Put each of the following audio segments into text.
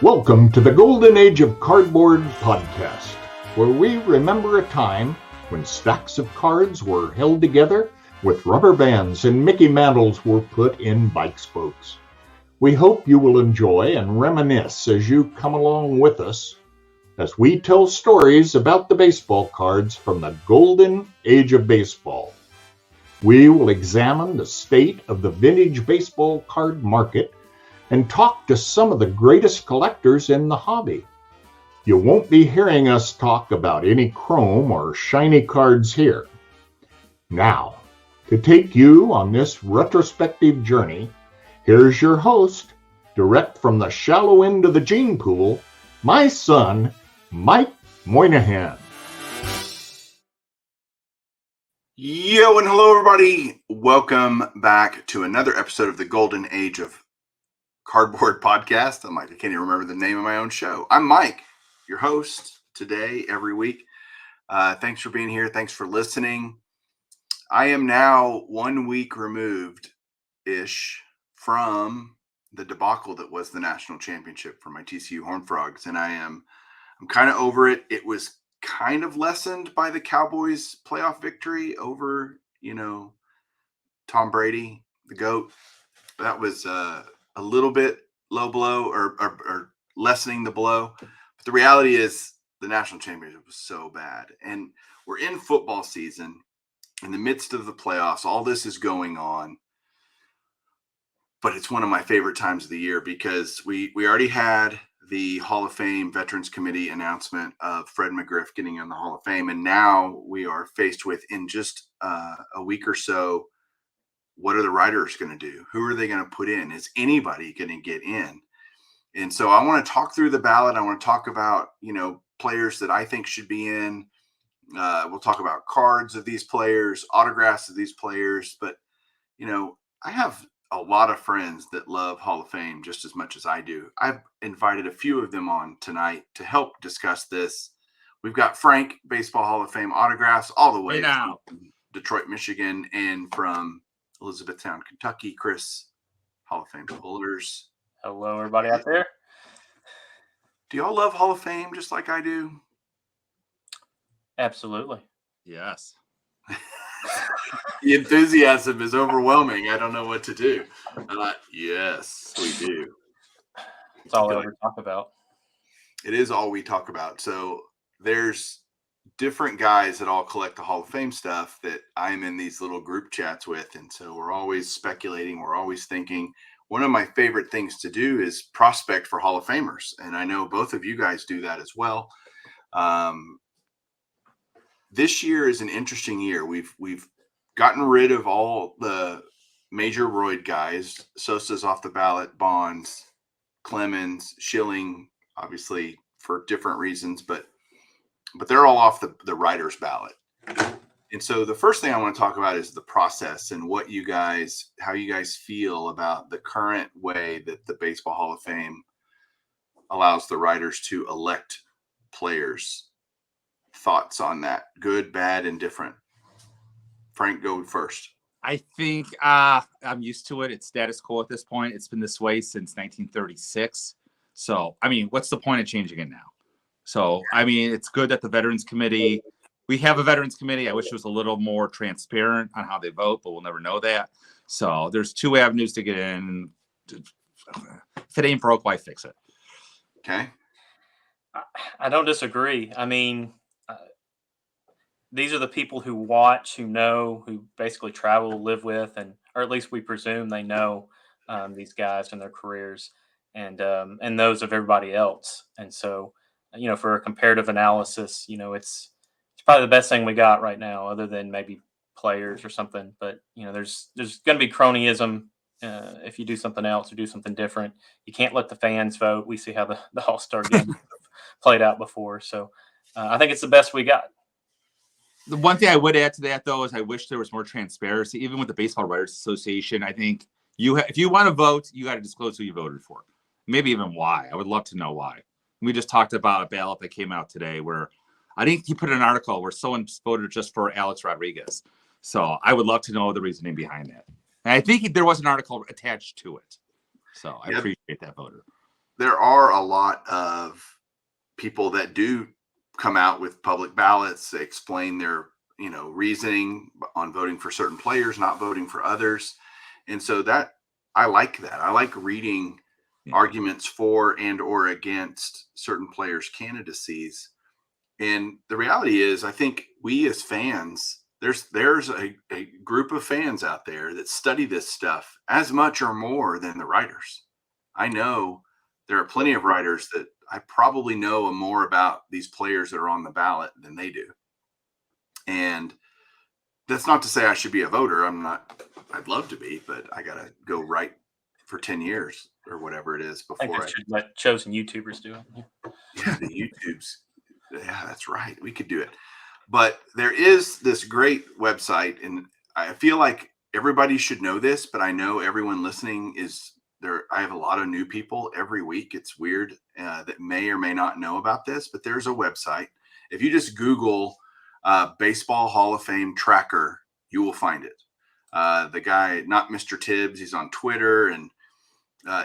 Welcome to the Golden Age of Cardboard podcast, where we remember a time when stacks of cards were held together with rubber bands and Mickey Mantles were put in bike spokes. We hope you will enjoy and reminisce as you come along with us as we tell stories about the baseball cards from the Golden Age of Baseball. We will examine the state of the vintage baseball card market and talk to some of the greatest collectors in the hobby. You won't be hearing us talk about any chrome or shiny cards here. Now, to take you on this retrospective journey, here's your host, direct from the shallow end of the gene pool, my son, Mike Moynihan. Yo, and hello, everybody. Welcome back to another episode of the Golden Age of Cardboard podcast. I'm Mike. I can't even remember the name of my own show. I'm Mike, your host today, every week. Thanks for being here. Thanks for listening. I am now 1 week removed-ish from the debacle that was the national championship for my TCU Horned Frogs, and I'm kind of over it. It was kind of lessened by the Cowboys' playoff victory over, Tom Brady, the GOAT. That was a little bit low blow or lessening the blow. But the reality is the national championship was so bad. And we're in football season, in the midst of the playoffs. All this is going on. But it's one of my favorite times of the year because we already had the Hall of Fame Veterans Committee announcement of Fred McGriff getting in the Hall of Fame. And now we are faced with, in just a week or so, what are the writers going to do? Who are they going to put in? Is anybody going to get in? And so I want to talk through the ballot. I want to talk about, players that I think should be in. We'll talk about cards of these players, autographs of these players. But, I have a lot of friends that love Hall of Fame just as much as I do. I've invited a few of them on tonight to help discuss this. We've got Frank, Baseball Hall of Fame autographs all the way from Detroit, Michigan, and from Elizabethtown, Kentucky. Chris, Hall of Fame holders. Hello, everybody out there. Do y'all love Hall of Fame just like I do? Absolutely. Yes. The enthusiasm is overwhelming. I don't know what to do. Yes, we do. It's all we ever talk about. It is all we talk about. So there's different guys that all collect the Hall of Fame stuff that I'm in these little group chats with. And so we're always speculating. We're always thinking. One of my favorite things to do is prospect for Hall of Famers. And I know both of you guys do that as well. This year is an interesting year. We've gotten rid of all the major roid guys. Sosa's off the ballot, Bonds, Clemens, Schilling, obviously for different reasons, but they're all off the writer's ballot. And so the first thing I want to talk about is the process and how you guys feel about the current way that the Baseball Hall of Fame allows the writers to elect players. Thoughts on that? Good, bad, and different. Frank, go first. I think I'm used to it. It's status quo at this point. It's been this way since 1936. So, what's the point of changing it now? So, it's good that the Veterans Committee, we have a Veterans Committee. I wish it was a little more transparent on how they vote, but we'll never know that. So there's two avenues to get in. If it ain't broke, why fix it? Okay. I don't disagree. These are the people who watch, who know, who basically travel, live with, or at least we presume they know these guys and their careers and those of everybody else. And so, for a comparative analysis, it's probably the best thing we got right now, other than maybe players or something. But, there's going to be cronyism if you do something else or do something different. You can't let the fans vote. We see how the All-Star game played out before. So I think it's the best we got. The one thing I would add to that, though, is I wish there was more transparency. Even with the Baseball Writers Association, I think if you want to vote, you got to disclose who you voted for. Maybe even why. I would love to know why. We just talked about a ballot that came out today where I think he put an article where someone voted just for Alex Rodriguez. So I would love to know the reasoning behind that. And I think there was an article attached to it. So I appreciate that voter. there are a lot of people that do come out with public ballots. They explain their, reasoning on voting for certain players, not voting for others. And so that I like that. I like reading arguments for and or against certain players' candidacies. And the reality is, I think we as fans, there's a group of fans out there that study this stuff as much or more than the writers. I know there are plenty of writers that I probably know more about these players that are on the ballot than they do. And that's not to say I should be a voter. I'm not. I'd love to be, but I got to go write for 10 years or whatever it is I think before that's just what chosen YouTubers do. yeah, the YouTubes. Yeah, that's right. We could do it. But there is this great website, and I feel like everybody should know this, but I know everyone listening is there. I have a lot of new people every week. It's weird that may or may not know about this, but there's a website. If you just Google Baseball Hall of Fame tracker, you will find it. The guy, not Mr. Tibbs, he's on Twitter, and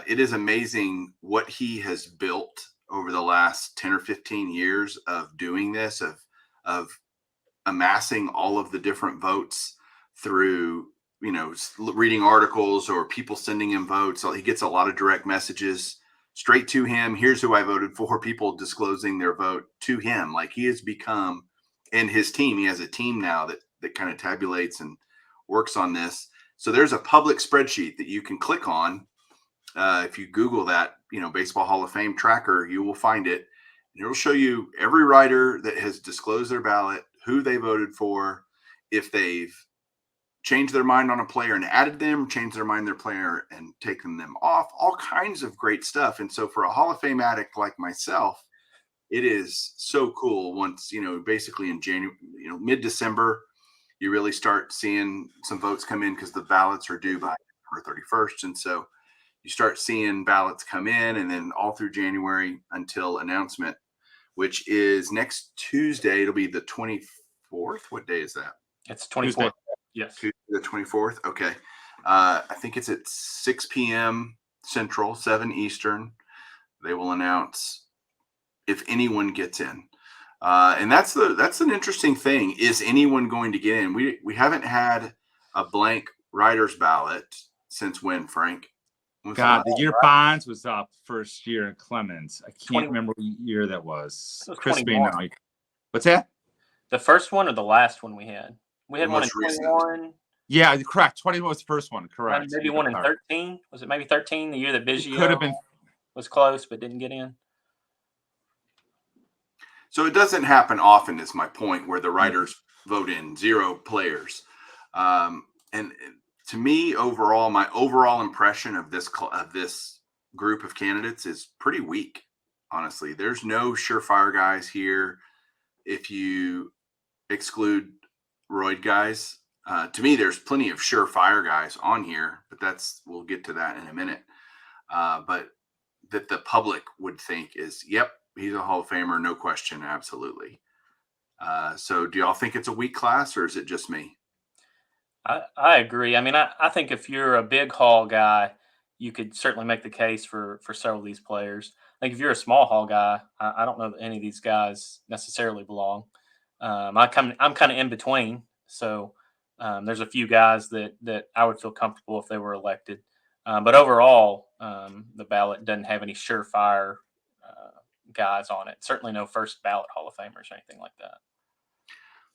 it is amazing what he has built over the last 10 or 15 years of doing this, of amassing all of the different votes through, reading articles or people sending him votes. So he gets a lot of direct messages straight to him. Here's who I voted for. People disclosing their vote to him. Like he has become, and his team, he has a team now that kind of tabulates and works on this. So there's a public spreadsheet that you can click on. If you Google that, Baseball Hall of Fame tracker, you will find it. And it'll show you every writer that has disclosed their ballot, who they voted for, if they've changed their mind on a player and added them, changed their mind their player and taken them off, all kinds of great stuff. And so for a Hall of Fame addict like myself, it is so cool once, basically in January, mid-December, you really start seeing some votes come in because the ballots are due by December 31st. And so you start seeing ballots come in, and then all through January until announcement, which is next Tuesday. It'll be the 24th. What day is that? It's 24th. Yes. Tuesday the 24th. Okay. I think it's at 6 p.m. Central, 7 Eastern. They will announce if anyone gets in. And that's an interesting thing. Is anyone going to get in? We haven't had a blank writer's ballot since when, Frank? God, the year Bonds was up first year in Clemens. I can't remember what year that was. Chris may know. What's that? The first one or the last one we had? We had one in 21. Yeah, correct. 21 was the first one. Correct. Maybe one in 13. Was it maybe 13? The year that Biggio could have been was close but didn't get in. So it doesn't happen often, is my point, where the writers vote in 0 players. And to me, overall, my overall impression of this group of candidates is pretty weak. Honestly, there's no surefire guys here. If you exclude roid guys, to me, there's plenty of surefire guys on here, but we'll get to that in a minute. But that the public would think is, yep, he's a Hall of Famer, no question, absolutely. So do y'all think it's a weak class, or is it just me? I agree. I mean, I think if you're a big Hall guy, you could certainly make the case for several of these players. I think if you're a small Hall guy, I don't know that any of these guys necessarily belong. I'm kind of in between. So there's a few guys that I would feel comfortable if they were elected. But overall, the ballot doesn't have any surefire guys on it. Certainly no first ballot Hall of Famers or anything like that.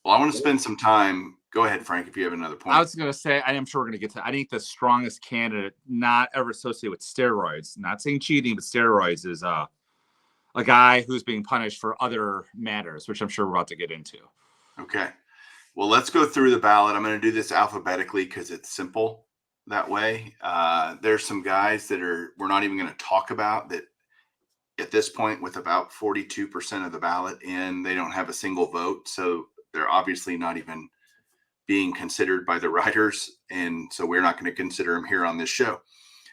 Well, I want to spend some time. Go ahead, Frank, if you have another point. I was going to say, I am sure we're going to get to. I think the strongest candidate, not ever associated with steroids, not saying cheating, but steroids, is a guy who's being punished for other matters, which I'm sure we're about to get into. Okay. Well, let's go through the ballot. I'm going to do this alphabetically because it's simple that way. There's some guys that we're not even going to talk about that at this point, with about 42% of the ballot in, they don't have a single vote. So they're obviously not even being considered by the writers. And so we're not going to consider them here on this show.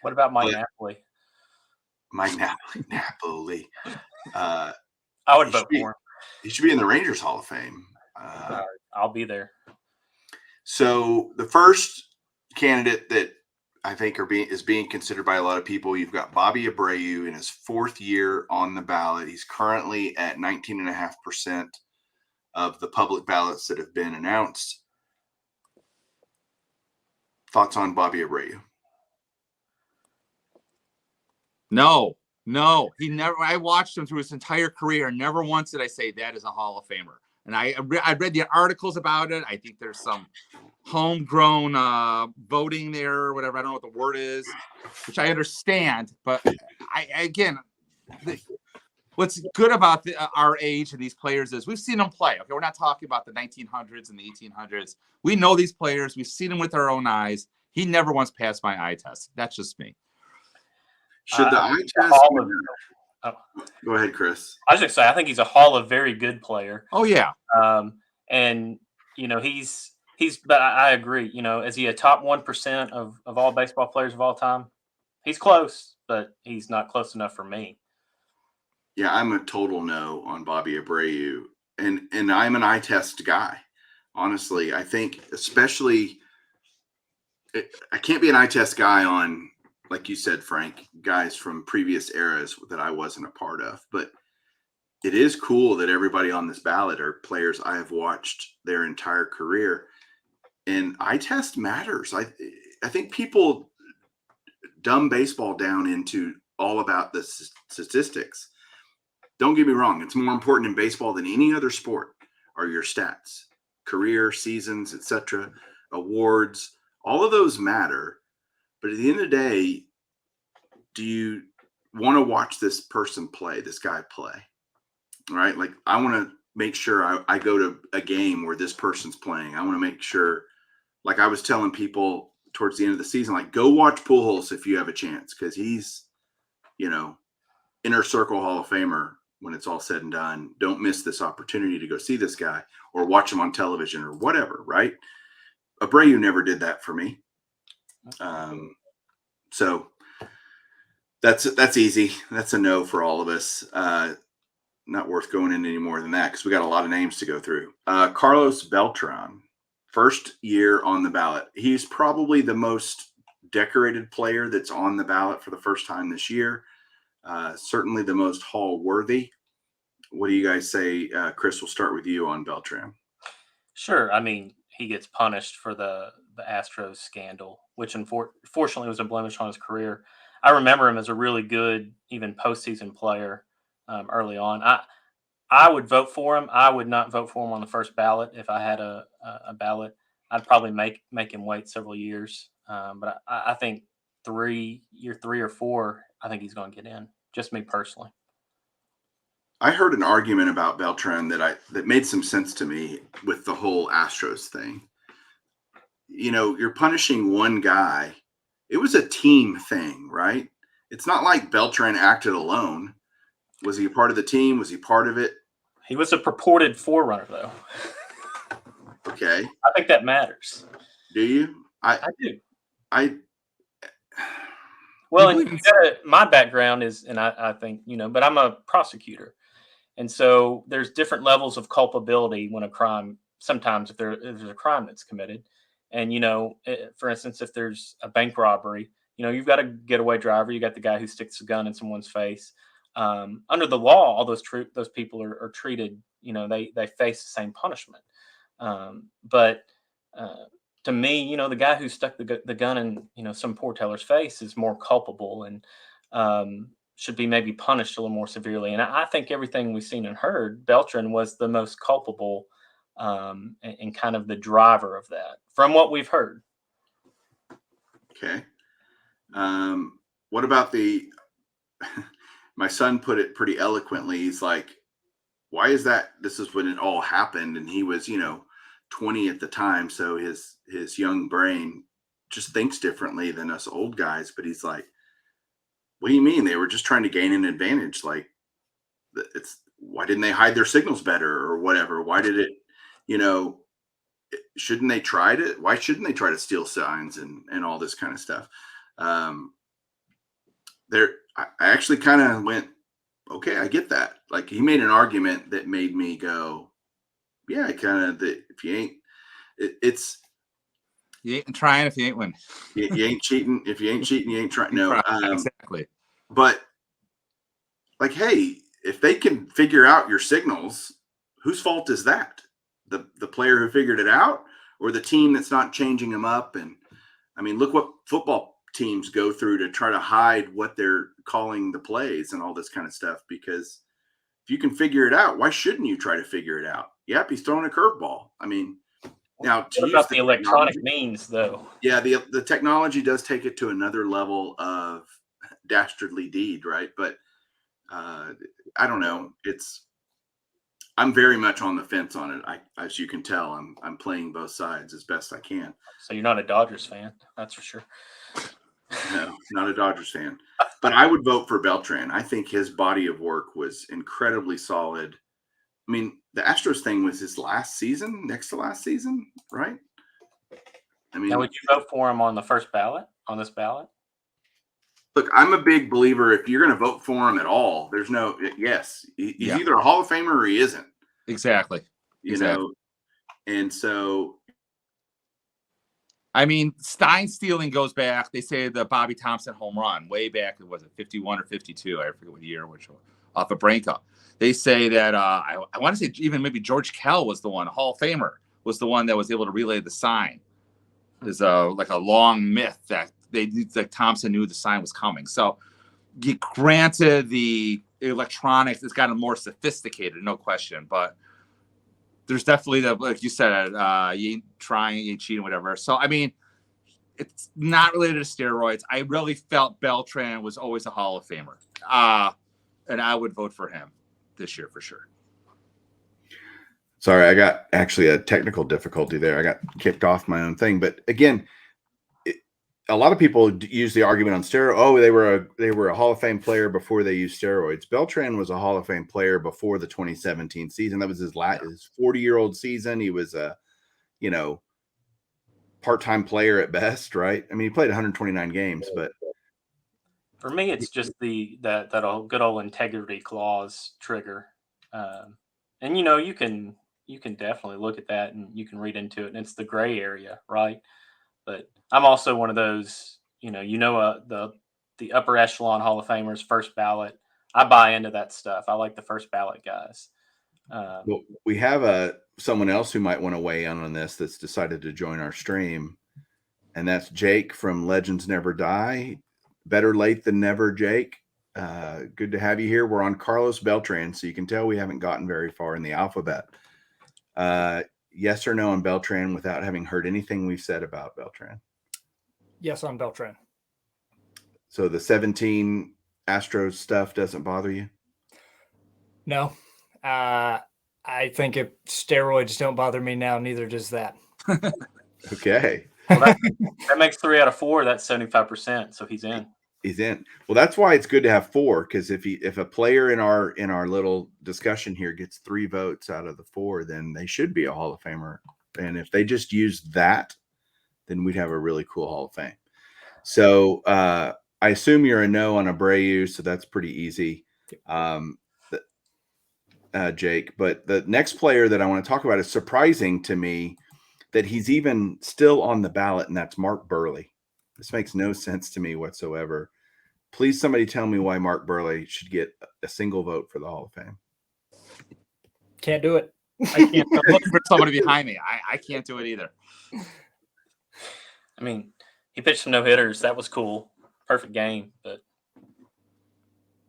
What about Mike Napoli? Mike Napoli. I would vote for him. He should be in the Rangers Hall of Fame. I'll be there. So the first candidate that I think is being considered by a lot of people. You've got Bobby Abreu in his 4th year on the ballot. He's currently at 19.5% of the public ballots that have been announced. Thoughts on Bobby Abreu? No, he never. I watched him through his entire career. Never once did I say that is a Hall of Famer. And I read the articles about it. I think there's some homegrown voting there or whatever. I don't know what the word is, which I understand. But what's good about our age and these players is we've seen them play. Okay, we're not talking about the 1900s and the 1800s. We know these players. We've seen them with our own eyes. He never once passed my eye test. That's just me. Should the eye test? Go ahead, Chris. I was just say I think he's a Hall of very good player. Oh yeah. And but I agree. Is he a top 1% of all baseball players of all time? He's close, but he's not close enough for me. Yeah, I'm a total no on Bobby Abreu, and I'm an eye test guy. Honestly, I think especially I can't be an eye test guy on, like you said, Frank, guys from previous eras that I wasn't a part of. But it is cool that everybody on this ballot are players I have watched their entire career. And eye test matters. I think people dumb baseball down into all about the statistics. Don't get me wrong. It's more important in baseball than any other sport are your stats, career, seasons, etc., awards. All of those matter. But at the end of the day, do you want to watch this person play, this guy play? Right? Like, I want to make sure I go to a game where this person's playing. I want to make sure, like I was telling people towards the end of the season, like, go watch Pujols if you have a chance, because he's, inner circle Hall of Famer when it's all said and done. Don't miss this opportunity to go see this guy or watch him on television or whatever, right? Abreu never did that for me. So that's easy. That's a no for all of us. Not worth going into any more than that because we got a lot of names to go through. Carlos Beltran, 1st year on the ballot. He's probably the most decorated player that's on the ballot for the first time this year. Certainly the most Hall worthy. What do you guys say? Chris, we'll start with you on Beltran. Sure. I mean, he gets punished for the Astros scandal, which unfortunately was a blemish on his career. I remember him as a really good, even postseason player early on. I would vote for him. I would not vote for him on the first ballot if I had a ballot. I'd probably make him wait several years. But I think year 3 or 4, I think he's going to get in. Just me personally. I heard an argument about Beltran that made some sense to me with the whole Astros thing. You're punishing one guy. It was a team thing, right? It's not like Beltran acted alone. Was he a part of the team? Was he part of it? He was a purported forerunner, though. Okay. I think that matters. Do you? I do. Well, and my background is, and I think, but I'm a prosecutor. And so there's different levels of culpability when a crime, sometimes if there's a crime that's committed. And, for instance, if there's a bank robbery, you've got a getaway driver, you got the guy who sticks a gun in someone's face. Under the law, all those people are treated, they face the same punishment. But to me, the guy who stuck the gun in, some poor teller's face is more culpable and should be maybe punished a little more severely. And I think everything we've seen and heard, Beltran was the most culpable and kind of the driver of that from what we've heard. Okay. What about my son put it pretty eloquently. He's like, why is that? This is when it all happened. And he was, 20 at the time. So his young brain just thinks differently than us old guys. But he's like, what do you mean? They were just trying to gain an advantage. Like, why didn't they hide their signals better or whatever? Why did it, shouldn't they try to? Why shouldn't they try to steal signs and all this kind of stuff? I actually kind of went, okay, I get that. Like, he made an argument that made me go, yeah, if you ain't, You ain't trying if you ain't winning. You ain't cheating. If you ain't cheating, you ain't trying. No, Exactly. But like, hey, if they can figure out your signals, whose fault is that? The player who figured it out, or the team that's not changing them up? And I mean, look what football teams go through to try to hide what they're calling the plays and all this kind of stuff. Because if you can figure it out, why shouldn't you try to figure it out? Yep, he's throwing a curveball. I mean, now to What use about the electronic means, though? Yeah, the technology does take it to another level of dastardly deed, right? But I don't know. I'm very much on the fence on it. As you can tell, I'm playing both sides as best I can. So you're not a Dodgers fan, that's for sure. No, not a Dodgers fan, but I would vote for Beltran. I think his body of work was incredibly solid. I mean, the Astros thing was his last season, next to last season, right? I mean, Now, would you vote for him on the first ballot, on this ballot? look, I'm a big believer. If you're going to vote for him at all, there's no yes. He's either a Hall of Famer or he isn't. Exactly. You know, and so I mean, Stein stealing goes back. They say the Bobby Thompson home run way back. Was it 51 or 52? I forget what year, which one, off of Branca. They say that I want to say even maybe George Kell was the one, a Hall of Famer, was the one that was able to relay the sign. There's like a long myth that like Thompson knew the sign was coming. So, granted, the electronics has gotten more sophisticated, no question, but there's definitely like you said, you ain't trying, you ain't cheating, whatever. So, I mean, it's not related to steroids. I really felt Beltran was always a Hall of Famer. And I would vote for him this year for sure. Sorry, I got actually a technical difficulty there. I got kicked off my own thing. But again, a lot of people use the argument on steroids. Oh, they were a Hall of Fame player before they used steroids. Beltran was a Hall of Fame player before the 2017 season. That was his 40-year-old season. He was a, part-time player at best, right? I mean, he played 129 games, but for me, it's just that old good old integrity clause trigger. And you can definitely look at that and you can read into it, and it's the gray area, right? But I'm also one of those, the upper echelon Hall of Famers, first ballot. I buy into that stuff. I like the first ballot guys. Well, we have someone else who might want to weigh in on this that's decided to join our stream, and that's Jake from Legends Never Die. Better late than never, Jake. Good to have you here. We're on Carlos Beltran, so you can tell we haven't gotten very far in the alphabet. Yes or no on Beltran without having heard anything we've said about Beltran? Yes on Beltran. So the 17 Astros stuff doesn't bother you? No. I think if steroids don't bother me now, neither does that. Okay. Well, that makes 3 out of 4. That's 75%. So he's in. He's in. Well, that's why it's good to have 4, because if a player in our little discussion here gets 3 votes out of the 4, then they should be a Hall of Famer. And if they just use that, then we'd have a really cool Hall of Fame. So I assume you're a no on Abreu, so that's pretty easy, Jake. But the next player that I want to talk about is surprising to me that he's even still on the ballot, and that's Mark Buehrle. This makes no sense to me whatsoever. Please, somebody tell me why Mark Buehrle should get a single vote for the Hall of Fame. Can't do it. I can't. I'm looking for somebody behind me. I can't do it either. I mean, he pitched some no-hitters. That was cool. Perfect game, but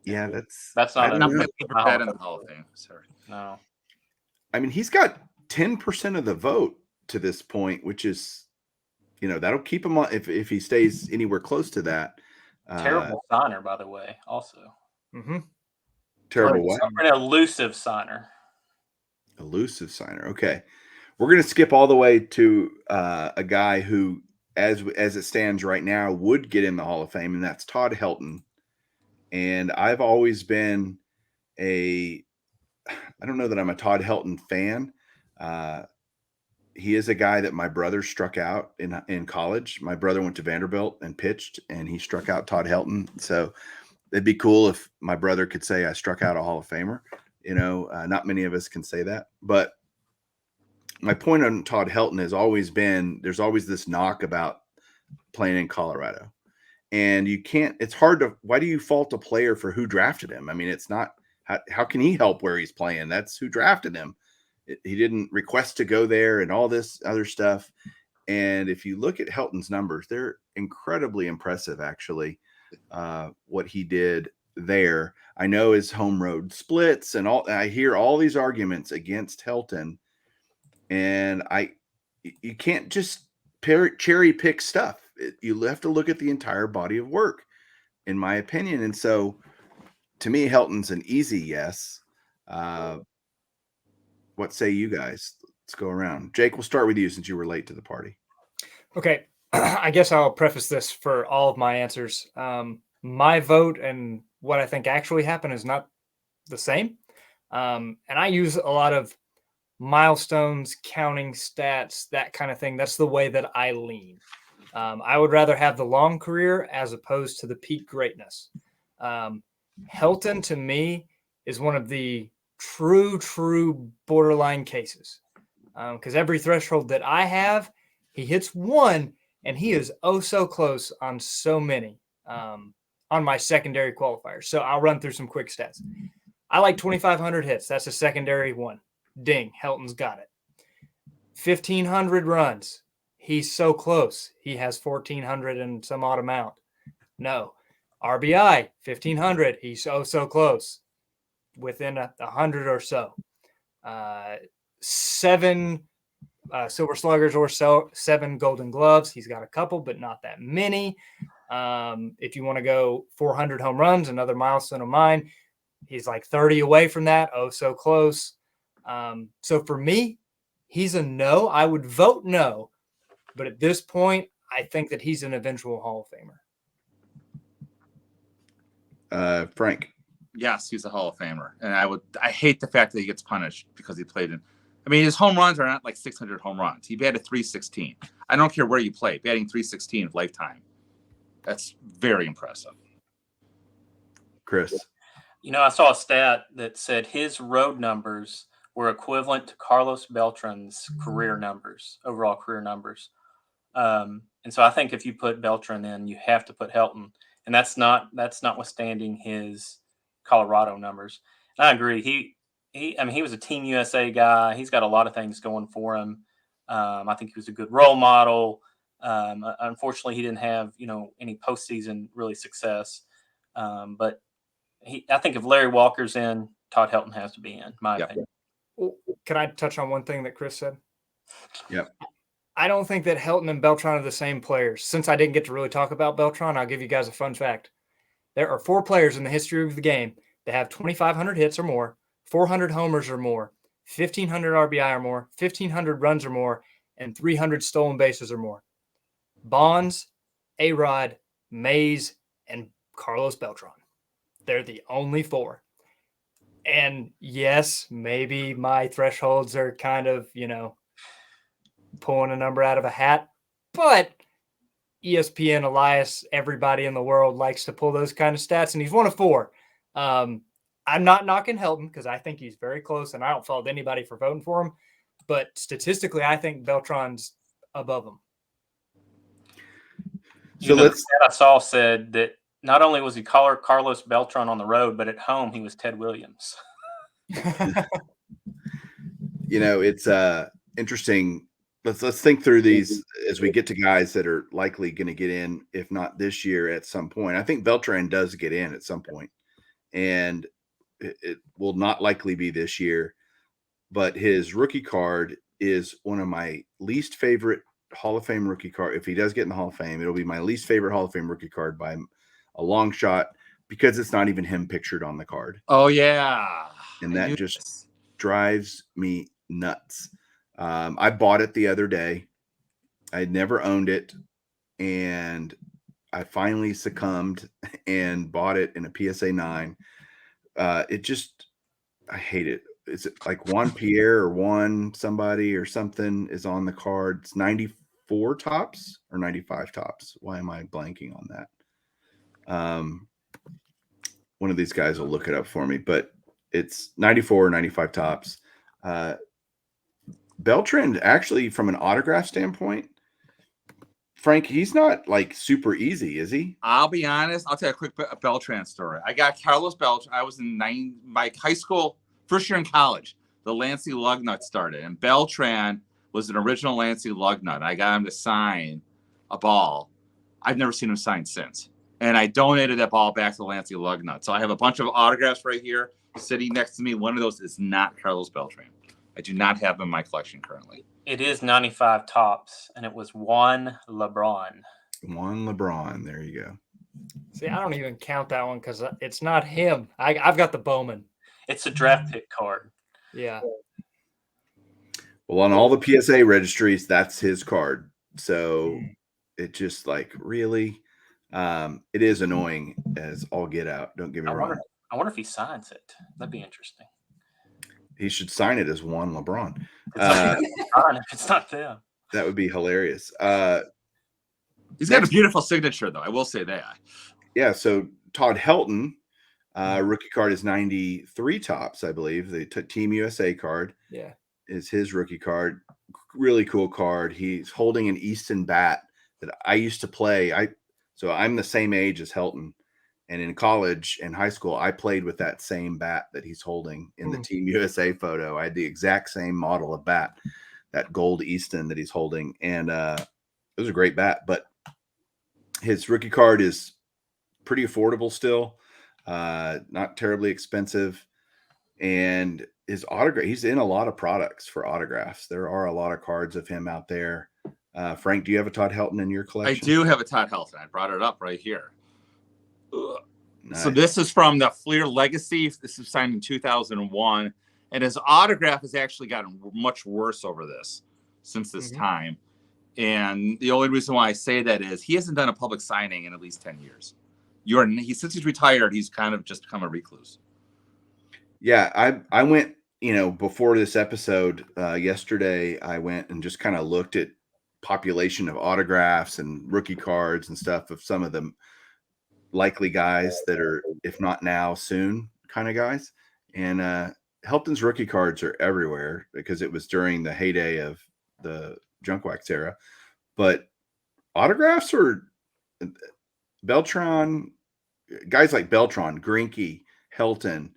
yeah, that's not I'm not put that in the Hall of Fame. Sorry. No. I mean, he's got 10% of the vote to this point, which is, that'll keep him on if he stays anywhere close to that. Terrible signer, by the way, also. Mm-hmm. Terrible what? An elusive signer. Elusive signer. Okay. We're going to skip all the way to a guy who, as it stands right now, would get in the Hall of Fame, and that's Todd Helton. And I've always been I don't know that I'm a Todd Helton fan. He is a guy that my brother struck out in college. My brother went to Vanderbilt and pitched, and he struck out Todd Helton. So it'd be cool if my brother could say I struck out a Hall of Famer. Not many of us can say that, but my point on Todd Helton has always been there's always this knock about playing in Colorado. And you can't, it's hard to, why do you fault a player for who drafted him? I mean, it's not, how can he help where he's playing? That's who drafted him. He didn't request to go there and all this other stuff. And if you look at Helton's numbers, they're incredibly impressive, actually, what he did there. I know his home road splits and all, I hear all these arguments against Helton. And you can't just cherry pick stuff. You have to look at the entire body of work, in my opinion. And so, to me, Helton's an easy yes. What say you guys? Let's go around. Jake, we'll start with you since you were late to the party. Okay. I guess I'll preface this for all of my answers. My vote and what I think actually happened is not the same. And I use a lot of milestones, counting stats, that kind of thing. That's the way that I lean. I would rather have the long career as opposed to the peak greatness. Helton, to me, is one of the true borderline cases. Because every threshold that I have, he hits one, and he is oh so close on so many on my secondary qualifiers. So I'll run through some quick stats. I like 2,500 hits. That's a secondary one. Ding, Helton's got it. 1,500 runs. He's so close. He has 1,400 and some odd amount. No. RBI, 1,500. He's so close. Within 100 or so. 7 Silver Sluggers or so, 7 Golden Gloves. He's got a couple, but not that many. If you want to go 400 home runs, another milestone of mine, he's like 30 away from that. Oh, so close. So for me, he's a no. I would vote no. But at this point, I think that he's an eventual Hall of Famer. Frank. Yes, he's a Hall of Famer. And I hate the fact that he gets punished because he played in, I mean, his home runs are not like 600 home runs. He batted 316. I don't care where you play, batting 316 of lifetime. That's very impressive. Chris. I saw a stat that said his road numbers were equivalent to Carlos Beltran's career numbers, overall career numbers. And so I think if you put Beltran in, you have to put Helton, and that's notwithstanding his Colorado numbers. And I agree. He was a Team USA guy. He's got a lot of things going for him. I think he was a good role model. Unfortunately, he didn't have any postseason really success. But I think if Larry Walker's in, Todd Helton has to be in. My opinion. Can I touch on one thing that Chris said? Yep. I don't think that Helton and Beltran are the same players. Since I didn't get to really talk about Beltran, I'll give you guys a fun fact. There are 4 players in the history of the game that have 2,500 hits or more, 400 homers or more, 1,500 RBI or more, 1,500 runs or more, and 300 stolen bases or more. Bonds, A-Rod, Mays, and Carlos Beltran. They're the only 4. And yes, maybe my thresholds are kind of, pulling a number out of a hat, but ESPN, Elias, everybody in the world likes to pull those kind of stats, and he's one of 4. I'm not knocking Helton because I think he's very close, and I don't fault anybody for voting for him. But statistically, I think Beltran's above him. So the stat I saw said that not only was he Carlos Beltran on the road, but at home he was Ted Williams. It's interesting. Let's think through these as we get to guys that are likely going to get in, if not this year, at some point. I think Beltran does get in at some point, and it will not likely be this year. But his rookie card is one of my least favorite Hall of Fame rookie card. If he does get in the Hall of Fame, it'll be my least favorite Hall of Fame rookie card by a long shot because it's not even him pictured on the card. Oh, yeah. And that just drives me nuts. I bought it the other day. I had never owned it, and I finally succumbed and bought it in a PSA 9. I hate it. Is it like Juan Pierre or Juan somebody or something is on the card? It's 94 tops or 95 tops. Why am I blanking on that? One of these guys will look it up for me, but it's 94 or 95 tops. Beltran, actually, from an autograph standpoint, Frank, he's not like super easy, is he? I'll be honest. I'll tell you a quick Beltran story. I got Carlos Beltran. I was in my high school, first year in college. The Lancey Lugnut started, and Beltran was an original Lancey Lugnut. I got him to sign a ball. I've never seen him sign since. And I donated that ball back to the Lancey Lugnut. So I have a bunch of autographs right here sitting next to me. One of those is not Carlos Beltran. I do not have him in my collection currently. It is 95 tops, and it was one LeBron. One LeBron. There you go. See, I don't even count that one because it's not him. I've got the Bowman. It's a draft pick card. Yeah. Well, on all the PSA registries, that's his card. So it just like really, it is annoying as all get out. Don't get me wrong. I wonder if he signs it. That'd be interesting. He should sign it as one LeBron. If it's not them. That would be hilarious. He's got a beautiful signature, though. I will say that. Yeah. So Todd Helton, rookie card is 93 tops, I believe. The Team USA card is his rookie card. Really cool card. He's holding an Easton bat that I used to play. So I'm the same age as Helton. And in college and high school, I played with that same bat that he's holding in the Team USA photo. I had the exact same model of bat, that gold Easton that he's holding. And it was a great bat. But his rookie card is pretty affordable still, not terribly expensive. And his autograph, he's in a lot of products for autographs. There are a lot of cards of him out there. Frank, do you have a Todd Helton in your collection? I do have a Todd Helton. I brought it up right here. Nice. So this is from the Fleer Legacy. This is signed in 2001. And his autograph has actually gotten much worse over this since this time. And the only reason why I say that is he hasn't done a public signing in at least 10 years. Since he's retired, he's kind of just become a recluse. Yeah, I went, before this episode yesterday, I went and just kind of looked at population of autographs and rookie cards and stuff of some of the likely guys that are, if not now, soon kind of guys. And Helton's rookie cards are everywhere because it was during the heyday of the junk wax era. But autographs are Beltran, guys like Beltran, Greinke, Helton,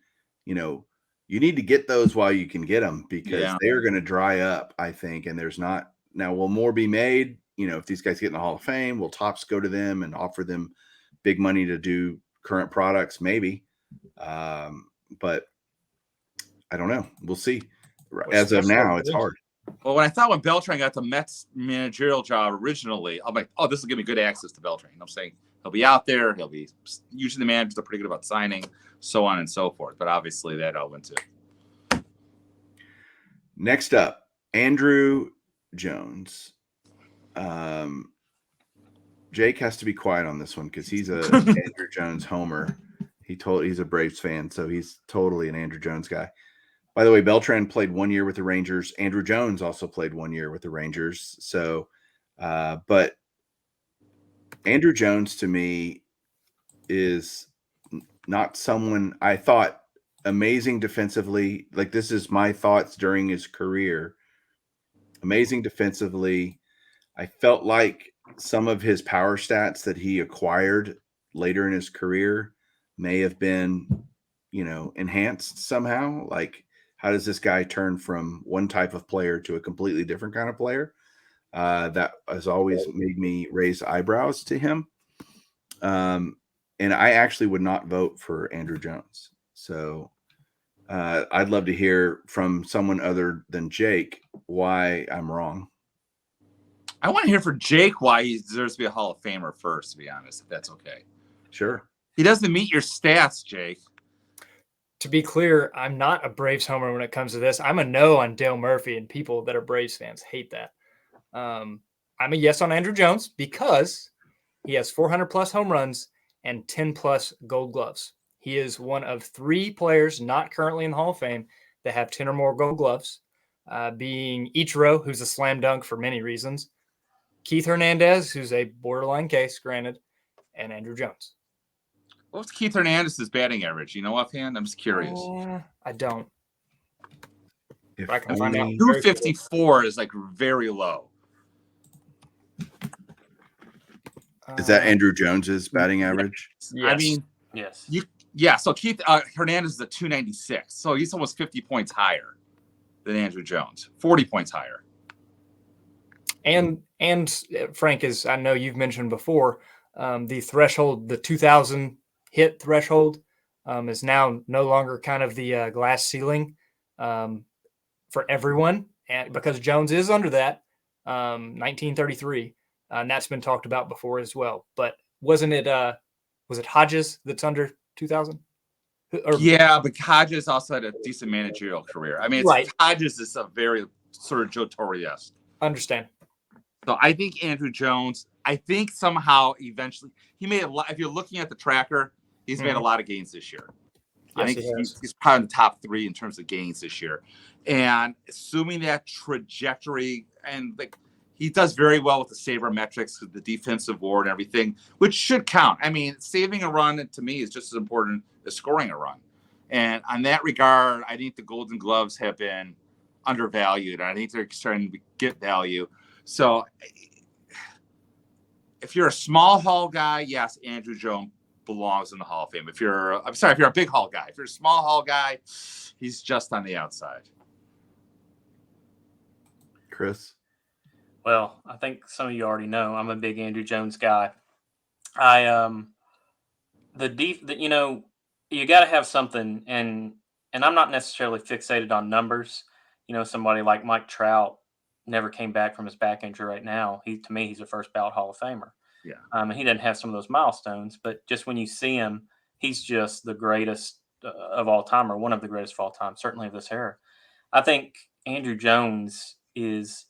you need to get those while you can get them because they're going to dry up, I think. And there's not now, will more be made? If these guys get in the Hall of Fame, will Topps go to them and offer them big money to do current products? Maybe. But I don't know. We'll see. As of now, it's hard. Well, when Beltran got the Mets managerial job originally, I'm like, oh, this will give me good access to Beltran. I'm saying he'll be out there. He'll be usually the managers are pretty good about signing, so on and so forth. But obviously that all went to. Next up, Andruw Jones. Jake has to be quiet on this one because he's a Andruw Jones homer. He's a Braves fan, so he's totally an Andruw Jones guy. By the way, Beltran played 1 year with the Rangers. Andruw Jones also played 1 year with the Rangers. So, but Andruw Jones to me is not someone I thought amazing defensively. Like this is my thoughts during his career. Amazing defensively. I felt like some of his power stats that he acquired later in his career may have been, enhanced somehow. Like, how does this guy turn from one type of player to a completely different kind of player? That has always made me raise eyebrows to him. And I actually would not vote for Andruw Jones. So I'd love to hear from someone other than Jake why I'm wrong. I want to hear from Jake why he deserves to be a Hall of Famer first, to be honest, if that's okay. Sure. He doesn't meet your stats, Jake. To be clear, I'm not a Braves homer when it comes to this. I'm a no on Dale Murphy, and people that are Braves fans hate that. I'm a yes on Andruw Jones because he has 400 plus home runs and 10 plus gold gloves. He is one of 3 players not currently in the Hall of Fame that have 10 or more gold gloves, being Ichiro, who's a slam dunk for many reasons, Keith Hernandez, who's a borderline case, granted, and Andruw Jones. What's Keith Hernandez's batting average? You know offhand? I'm just curious. I don't. If I can find out. only- 254 is like very low. Is that Andruw Jones's batting average? I Yes. mean, Yes. yeah. So Keith Hernandez is a 296. So he's almost 50 points higher than Andruw Jones. 40 points higher. And Frank, as I know you've mentioned before, the threshold, the 2,000 hit threshold, is now no longer kind of the glass ceiling for everyone, and because Jones is under that 1933, and that's been talked about before as well. But wasn't it? Was it Hodges that's under 2,000? Yeah, but Hodges also had a decent managerial career. I mean, Right. Hodges is a very sort of Joe Torre-esque. Understand. So I think Andruw Jones, I think somehow eventually he made a lot. If you're looking at the tracker, he's made a lot of gains this year. I think he's probably in the top 3 in terms of gains this year. And assuming that trajectory, and like he does very well with the sabermetrics, the defensive war and everything, which should count. I mean, saving a run to me is just as important as scoring a run. And on that regard, I think the Golden Gloves have been undervalued. I think they're starting to get value. So if you're a small hall guy, yes, Andruw Jones belongs in the Hall of Fame. If you're a big hall guy. If you're a small hall guy, he's just on the outside. Chris? Well, I think some of you already know I'm a big Andruw Jones guy. I you know, you got to have something, and I'm not necessarily fixated on numbers. You know, somebody like Mike Trout never came back from his back injury. Right now, to me, he's a first ballot Hall of Famer. Yeah. And he doesn't have some of those milestones, but just when you see him, he's just the greatest of all time, or one of the greatest of all time, certainly of this era. I think Andruw Jones is,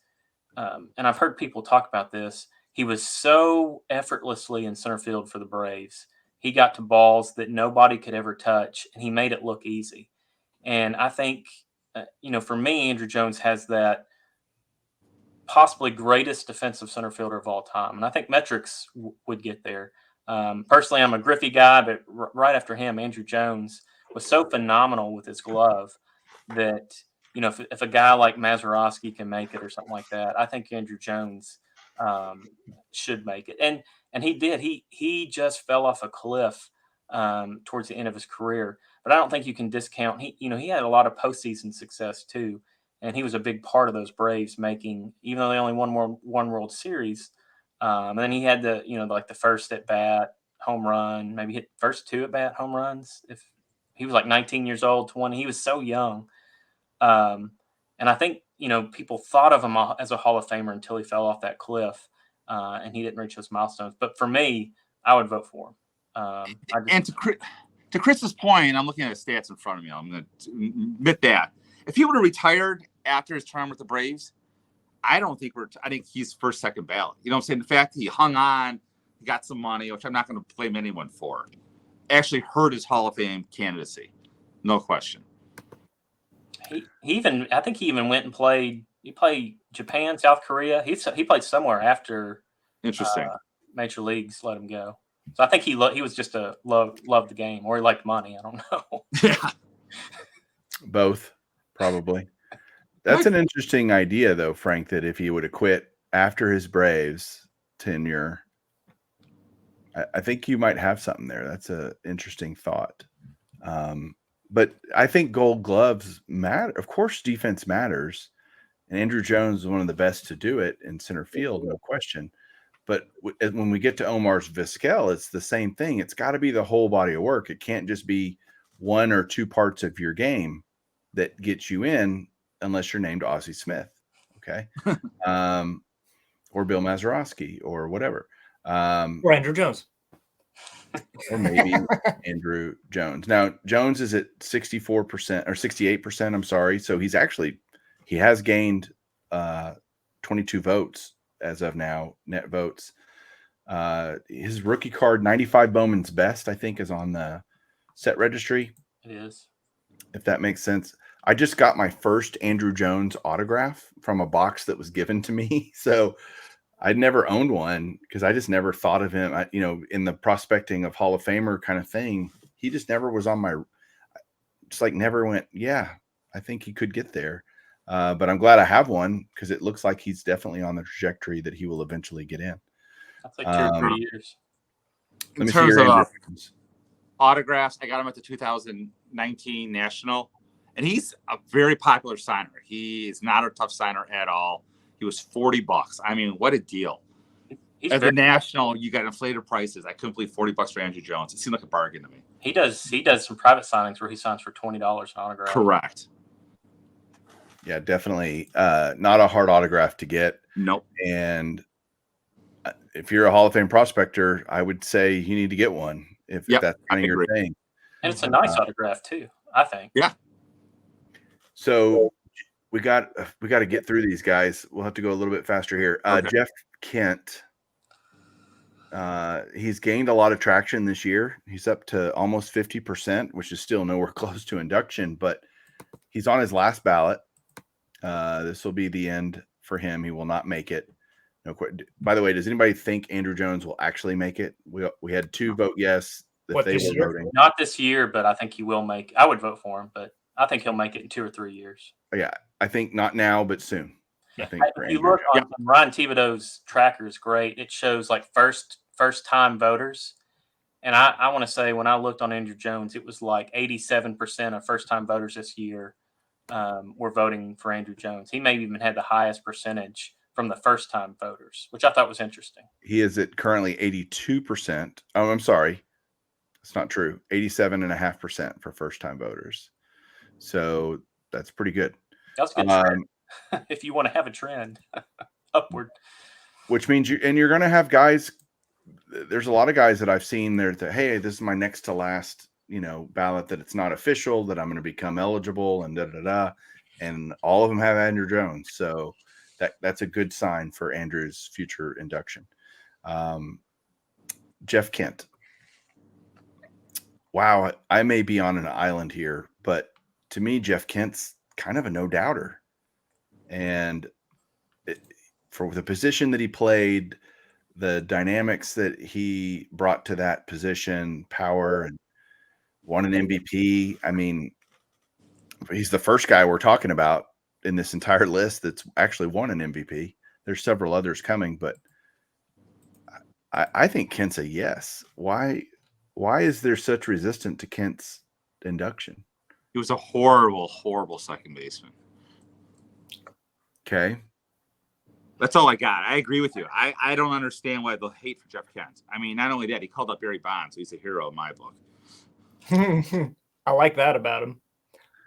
and I've heard people talk about this, he was so effortlessly in center field for the Braves. He got to balls that nobody could ever touch, and he made it look easy. And I think, you know, for me, Andruw Jones has that possibly greatest defensive center fielder of all time. And I think metrics would get there. Personally, I'm a Griffey guy, but right after him, Andruw Jones was so phenomenal with his glove that, you know, if a guy like Mazeroski can make it or something like that, I think Andruw Jones should make it. And he did. He just fell off a cliff towards the end of his career. But I don't think you can discount. He had a lot of postseason success too. And he was a big part of those Braves making, even though they only won one World Series. And then he had the first at bat home run, maybe hit first 2 at bat home runs. If he was like 19 years old, 20, he was so young. And I think, you know, people thought of him as a Hall of Famer until he fell off that cliff and he didn't reach those milestones. But for me, I would vote for him. And to Chris's point, I'm looking at his stats in front of me. I'm going to admit that. If he would have retired after his term with the Braves, I think he's first, second ballot. You know what I'm saying? The fact that he hung on, he got some money, which I'm not going to blame anyone for, actually hurt his Hall of Fame candidacy. No question. I think he even went and played. He played Japan, South Korea. He played somewhere after. Interesting. Major Leagues let him go. So I think he was just loved the game, or he liked money. I don't know. Yeah. Both, probably. That's an interesting idea, though, Frank, that if he would have quit after his Braves tenure, I think you might have something there. That's an interesting thought. But I think Gold Gloves matter. Of course, defense matters. And Andruw Jones is one of the best to do it in center field, no question. But when we get to Omar's Vizquel, it's the same thing. It's got to be the whole body of work. It can't just be 1 or 2 parts of your game that gets you in, unless you're named Ozzie Smith, okay, or Bill Mazeroski or whatever, or Andruw Jones, or maybe Andruw Jones. Now Jones is at 64% or 68%. I'm sorry, so he has gained 22 votes as of now, net votes. His rookie card, 95 Bowman's Best, I think, is on the set registry. It is, if that makes sense. I just got my first Andruw Jones autograph from a box that was given to me. So I'd never owned one because I just never thought of him, in the prospecting of Hall of Famer kind of thing. He just never was on my, just like never went, yeah, I think he could get there. But I'm glad I have one because it looks like he's definitely on the trajectory that he will eventually get in. That's like 2 or 3 years. Let me see terms your of Andruw Jones. autographs, I got him at the 2019 National, and he's a very popular signer. He is not a tough signer at all. He was $40. I mean, what a deal. He's At the very, National, you got inflated prices. I couldn't believe $40 for Andruw Jones. It seemed like a bargain to me. he does some private signings where he signs for $20 an autograph. Correct. Yeah, definitely not a hard autograph to get. Nope. And if you're a Hall of Fame prospector, I would say you need to get one if Yep, that's kind of your thing. And it's a nice autograph too, I think. Yeah. So we got to get through these guys. We'll have to go a little bit faster here. Okay. Jeff Kent. He's gained a lot of traction this year. He's up to almost 50%, which is still nowhere close to induction, but he's on his last ballot. This will be the end for him. He will not make it. No. By the way, does anybody think Andruw Jones will actually make it? We had 2 vote yes that What, they this were year? voting. Not this year, but I think he will make. I would vote for him, but I think he'll make it in 2 or 3 years. Yeah, I think not now, but soon. I think for If you Andruw look Jones. on Ryan Thibodeau's tracker is great. It shows like first time voters. And I want to say when I looked on Andruw Jones, it was like 87% of first time voters this year were voting for Andruw Jones. He may have even had the highest percentage from the first time voters, which I thought was interesting. He is at currently 82%. Oh, I'm sorry. It's not true. 87.5% for first time voters. So that's pretty good. That's a good trend. If you want to have a trend upward. Which means you're going to have guys. There's a lot of guys that I've seen there that, hey, this is my next to last, ballot that it's not official, that I'm going to become eligible and and all of them have Andruw Jones. So that's a good sign for Andrew's future induction. Jeff Kent. Wow, I may be on an island here, but to me, Jeff Kent's kind of a no doubter. And for the position that he played, the dynamics that he brought to that position, power, and won an MVP. I mean, he's the first guy we're talking about in this entire list that's actually won an MVP. There's several others coming, but I think Kent's a yes. Why is there such resistance to Kent's induction? He was a horrible, horrible second baseman. Okay. That's all I got. I agree with you. I don't understand why the hate for Jeff Kent. I mean, not only that, he called up Barry Bonds, so he's a hero in my book. I like that about him.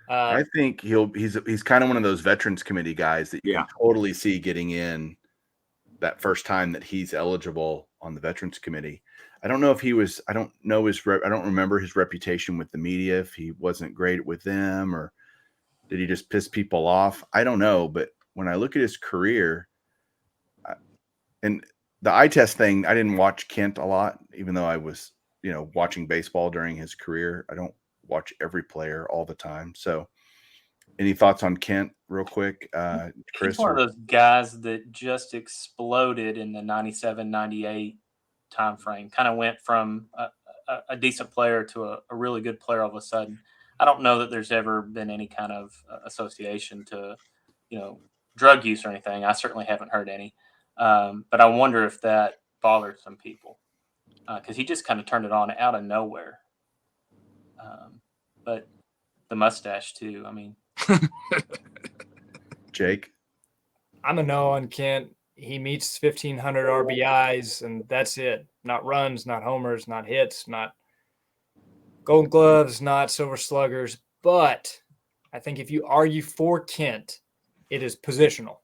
I think he's kind of one of those veterans committee guys that you can totally see getting in that first time that he's eligible on the veterans committee. I don't know if he was. I don't remember his reputation with the media. If he wasn't great with them, or did he just piss people off? I don't know. But when I look at his career, and the eye test thing, I didn't watch Kent a lot, even though I was, watching baseball during his career. I don't watch every player all the time. So any thoughts on Kent real quick, Chris? He's one of those guys that just exploded in the 97, 98 time frame. Kind of went from a decent player to a really good player all of a sudden. I don't know that there's ever been any kind of association to, drug use or anything. I certainly haven't heard any. But I wonder if that bothers some people because he just kind of turned it on out of nowhere. But the mustache too. I mean, Jake, I'm a no on Kent. He meets 1,500 RBIs, and that's it. Not runs, not homers, not hits, not Gold Gloves, not Silver Sluggers. But I think if you argue for Kent, it is positional.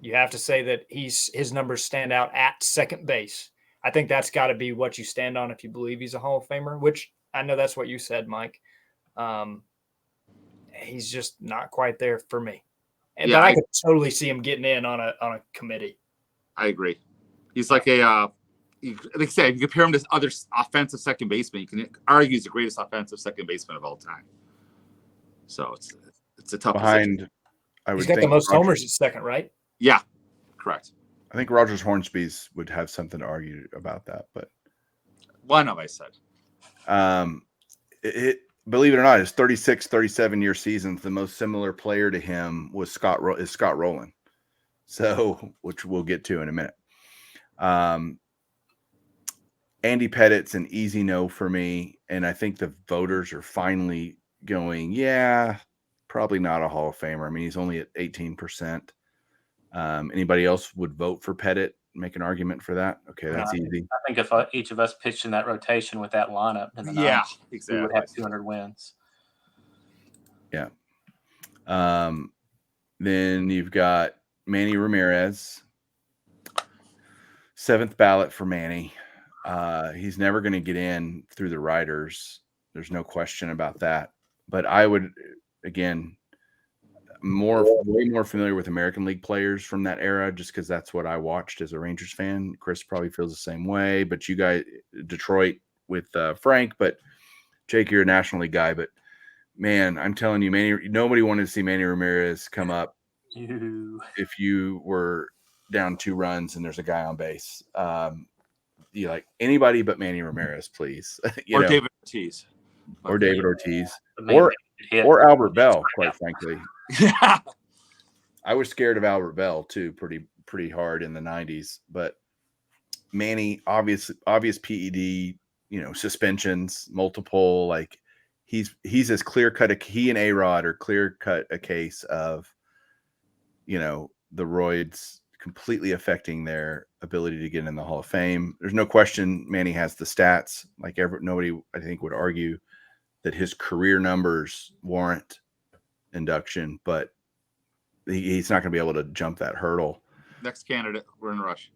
You have to say that his numbers stand out at second base. I think that's got to be what you stand on if you believe he's a Hall of Famer, which I know that's what you said, Mike. He's just not quite there for me. But I could totally see him getting in on a committee. I agree. He's like like I said, if you compare him to other offensive second basemen, you can argue he's the greatest offensive second baseman of all time. So it's a tough behind. position. He's got the most homers at second, right? Yeah, correct. I think Rogers Hornsby's would have something to argue about that, but one of I said. believe it or not, his 36, 37-year seasons, the most similar player to him was Scott Rolen. So, which we'll get to in a minute. Andy Pettit's an easy no for me, and I think the voters are finally going, yeah, probably not a Hall of Famer. I mean, he's only at 18%. Anybody else would vote for Pettit? Make an argument for that? Okay, that's easy. I think if each of us pitched in that rotation with that lineup in the 90s, exactly, we would have 200 wins. Yeah. Then you've got Manny Ramirez, 7th ballot for Manny. He's never going to get in through the writers. There's no question about that. But I would, again, way more familiar with American League players from that era, just because that's what I watched as a Rangers fan. Chris probably feels the same way. But you guys, Detroit with Frank, but Jake, you're a National League guy. But man, I'm telling you, nobody wanted to see Manny Ramirez come up if you were down 2 runs and there's a guy on base. You like anybody but Manny Ramirez, please. David Ortiz. Or David Ortiz. Or Albert Bell, quite frankly. Yeah. I was scared of Albert Bell too, pretty hard in the 90s. But Manny, obvious PED, suspensions, multiple, like he's as clear cut. He and A-Rod are clear cut a case of, the roids completely affecting their ability to get in the Hall of Fame. There's no question Manny has the stats. Like nobody, I think, would argue that his career numbers warrant induction, but he's not going to be able to jump that hurdle. Next candidate, we're in a rush.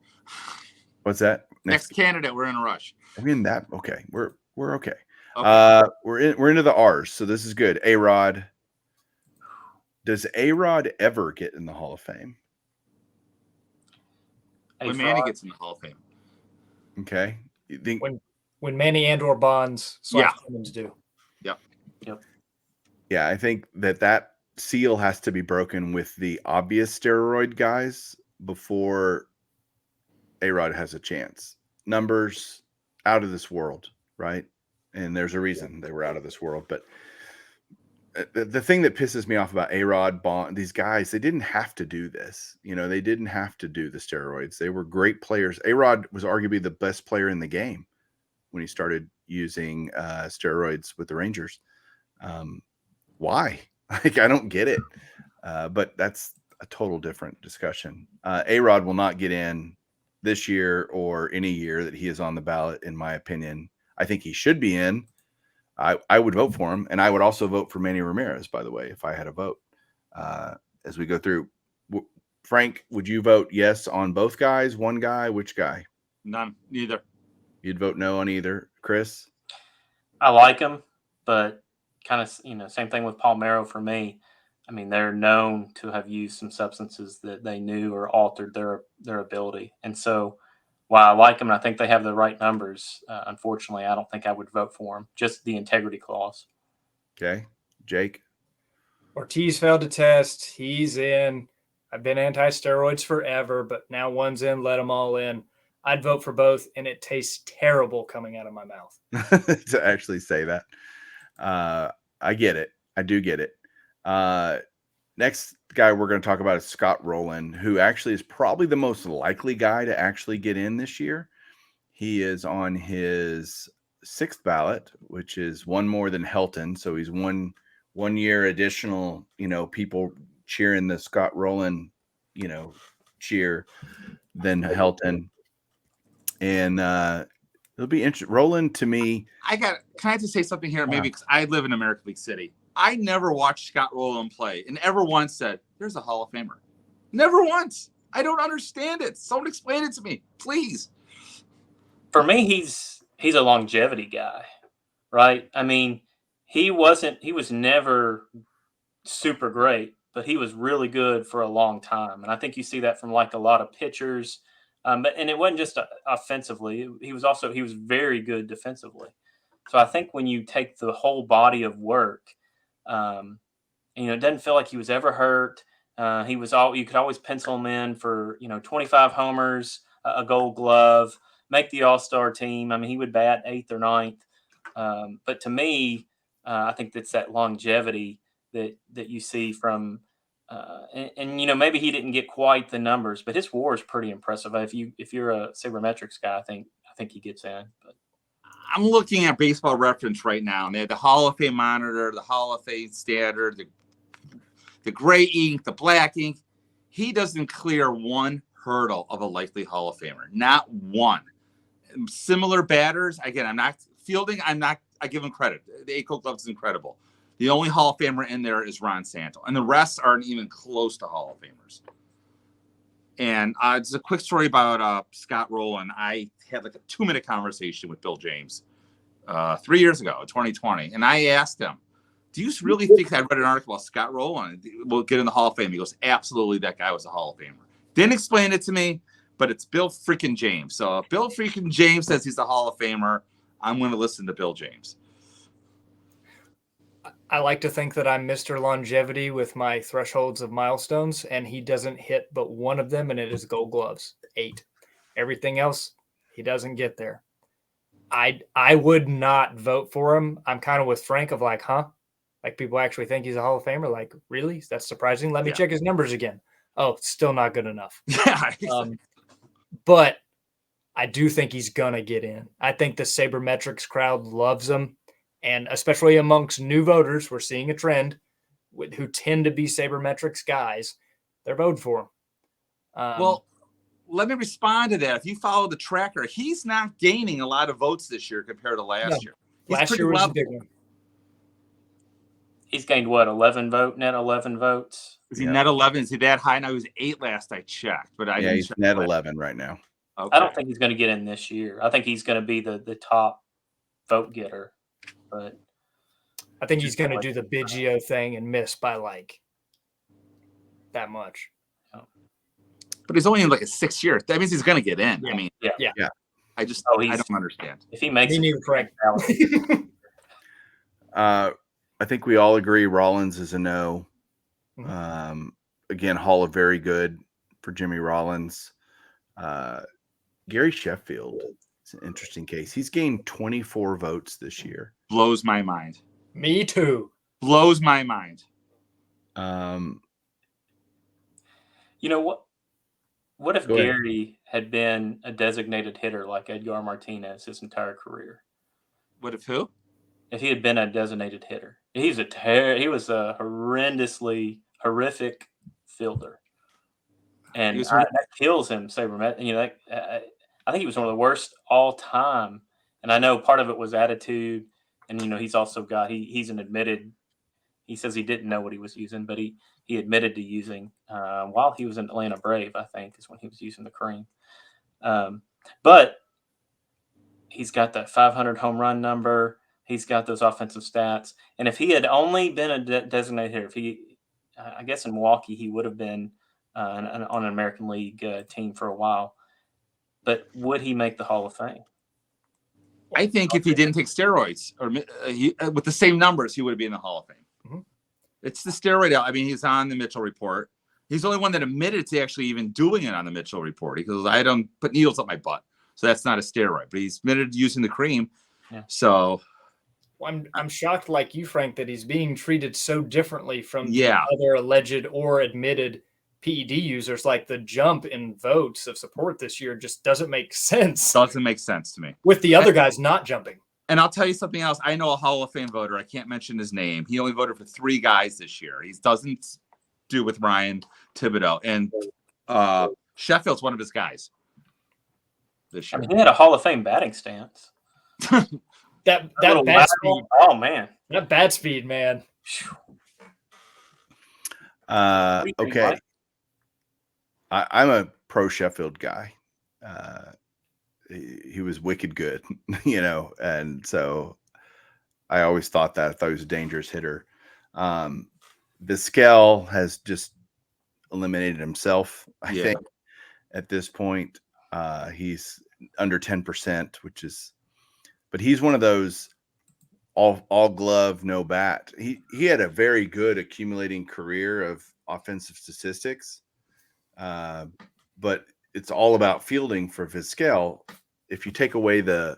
What's that? Next candidate, we're in a rush. We're in that. Okay, we're okay. We're into the R's, so this is good. A-Rod. Does A-Rod ever get in the Hall of Fame? When Manny gets in the Hall of Fame. Okay. You think when Manny and/or Bonds do. Yep. Yeah, I think that seal has to be broken with the obvious steroid guys before A-Rod has a chance. Numbers out of this world, right? And there's a reason they were out of this world. But the thing that pisses me off about A-Rod, Bond, these guys, they didn't have to do this. They didn't have to do the steroids. They were great players. A-Rod was arguably the best player in the game when he started using steroids with the Rangers. Why? Like, I don't get it. But that's a total different discussion. A-Rod will not get in this year or any year that he is on the ballot, in my opinion. I think he should be in. I would vote for him, and I would also vote for Manny Ramirez, by the way, if I had a vote. As we go through, Frank, would you vote yes on both guys? One guy? Which guy? None. Neither. You'd vote no on either. Chris? I like him, but kind of, same thing with Palmeiro for me. I mean, they're known to have used some substances that they knew or altered their ability. And so while I like them and I think they have the right numbers, unfortunately, I don't think I would vote for them. Just the integrity clause. Okay. Jake? Ortiz failed to test. He's in. I've been anti-steroids forever, but now one's in, let them all in. I'd vote for both, and it tastes terrible coming out of my mouth. To actually say that. I get it. I do get it. Next guy we're going to talk about is Scott Rolen, who actually is probably the most likely guy to actually get in this year. He is on his 6th ballot, which is one more than Helton. So he's one year additional, people cheering the Scott Rolen, cheer than Helton. And it'll be interesting. Rolen, to me, can I just say something here? Maybe because I live in American League City. I never watched Scott Rolen play and ever once said, there's a Hall of Famer. Never once. I don't understand it. Someone explain it to me, please. For me, he's a longevity guy, right? I mean, he was never super great, but he was really good for a long time. And I think you see that from like a lot of pitchers. And it wasn't just offensively. He was very good defensively. So I think when you take the whole body of work, it doesn't feel like he was ever hurt. You could always pencil him in for, 25 homers, a Gold Glove, make the All-Star team. I mean, he would bat 8th or 9th. But to me, I think that's that longevity that you see from, and maybe he didn't get quite the numbers, but his WAR is pretty impressive. If you're a sabermetrics guy, I think he gets in. But I'm looking at Baseball Reference right now, and they have the Hall of Fame monitor, the Hall of Fame standard, the gray ink, the black ink. He doesn't clear one hurdle of a likely Hall of Famer, not one. Similar batters, again, I'm not fielding. I give him credit. The Aco glove is incredible. The only Hall of Famer in there is Ron Santo, and the rest aren't even close to Hall of Famers. And it's a quick story about Scott Rolen. I had like a 2-minute conversation with Bill James 3 years ago, 2020, and I asked him, "Do you really think?" I read an article about Scott Rolen will get in the Hall of Fame. He goes, "Absolutely, that guy was a Hall of Famer." Didn't explain it to me, but it's Bill freaking James. So if Bill freaking James says he's a Hall of Famer, I'm going to listen to Bill James. I like to think that I'm Mr. Longevity with my thresholds of milestones, and he doesn't hit but one of them, and it is Gold Gloves, 8. Everything else, he doesn't get there. I would not vote for him. I'm kind of with Frank of like, huh? Like people actually think he's a Hall of Famer? Like, really? That's surprising. Let me check his numbers again. Oh, still not good enough. Yeah. But I do think he's going to get in. I think the sabermetrics crowd loves him. And especially amongst new voters, we're seeing a trend who tend to be sabermetrics guys. They're voting for him. Well, let me respond to that. If you follow the tracker, he's not gaining a lot of votes this year compared to last year. Last year was a big one. he's gained what, 11 votes? Is he net 11? Is he that high now? He was 8 last I checked, but he's net 11 right now. Okay. I don't think he's going to get in this year. I think he's going to be the top vote getter, but I think he's going to do the Biggio thing and miss by like that much. But he's only in like a 6th year. That means he's going to get in. Yeah. I mean, yeah. I don't understand. If he makes it correct. I think we all agree Rollins is a no. Again, Hall of Very Good for Jimmy Rollins. Gary Sheffield is an interesting case. He's gained 24 votes this year. Blows my mind. Me too. Blows my mind. You know what? What if Gary had been a designated hitter like Edgar Martinez his entire career? What if who? If he had been a designated hitter. He was a horrific fielder. And that kills him, Sabermet. I think he was one of the worst all time. And I know part of it was attitude. And, he's also got, he's an admitted, he says he didn't know what he was using, but he admitted to using while he was in Atlanta Brave, I think, is when he was using the cream. But he's got that 500 home run number. He's got those offensive stats. And if he had only been a designated hitter, I guess in Milwaukee, he would have been on an American League team for a while. But would he make the Hall of Fame? I think if he didn't take steroids or with the same numbers, he would be in the Hall of Fame. Mm-hmm. It's the steroid. I mean, he's on the Mitchell report. He's the only one that admitted to actually even doing it on the Mitchell report. He goes, I don't put needles up my butt. So that's not a steroid, but he's admitted to using the cream. Yeah. So I'm shocked, like you, Frank, that he's being treated so differently from the Yeah. other alleged or admitted PED users. Like the jump in votes of support this year just doesn't make sense. Doesn't make sense to me. With the other guys not jumping. And I'll tell you something else. I know a Hall of Fame voter. I can't mention his name. He only voted for 3 guys this year. He doesn't do with Ryan Thibodeau. And Sheffield's one of his guys this year. I mean, he had a Hall of Fame batting stance. That bat speed. Oh, man. That bat speed, man. Okay. I'm a pro Sheffield guy. He was wicked good, and so I always thought that. I thought he was a dangerous hitter. Vizquel has just eliminated himself, I think, at this point. He's under 10%, but he's one of those all glove, no bat. He had a very good accumulating career of offensive statistics, but it's all about fielding for Vizquel. If you take away the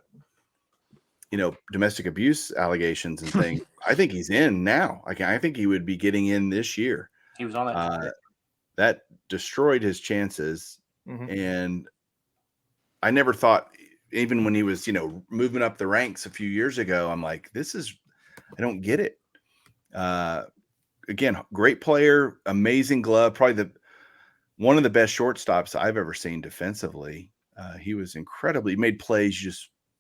domestic abuse allegations and things. I think he's in now. I think he would be getting in this year. He was on that. That destroyed his chances. Mhm. And I never thought, even when he was, moving up the ranks a few years ago, I'm like, I don't get it. Again, great player, amazing glove, probably one of the best shortstops I've ever seen defensively. He was incredibly, he made plays.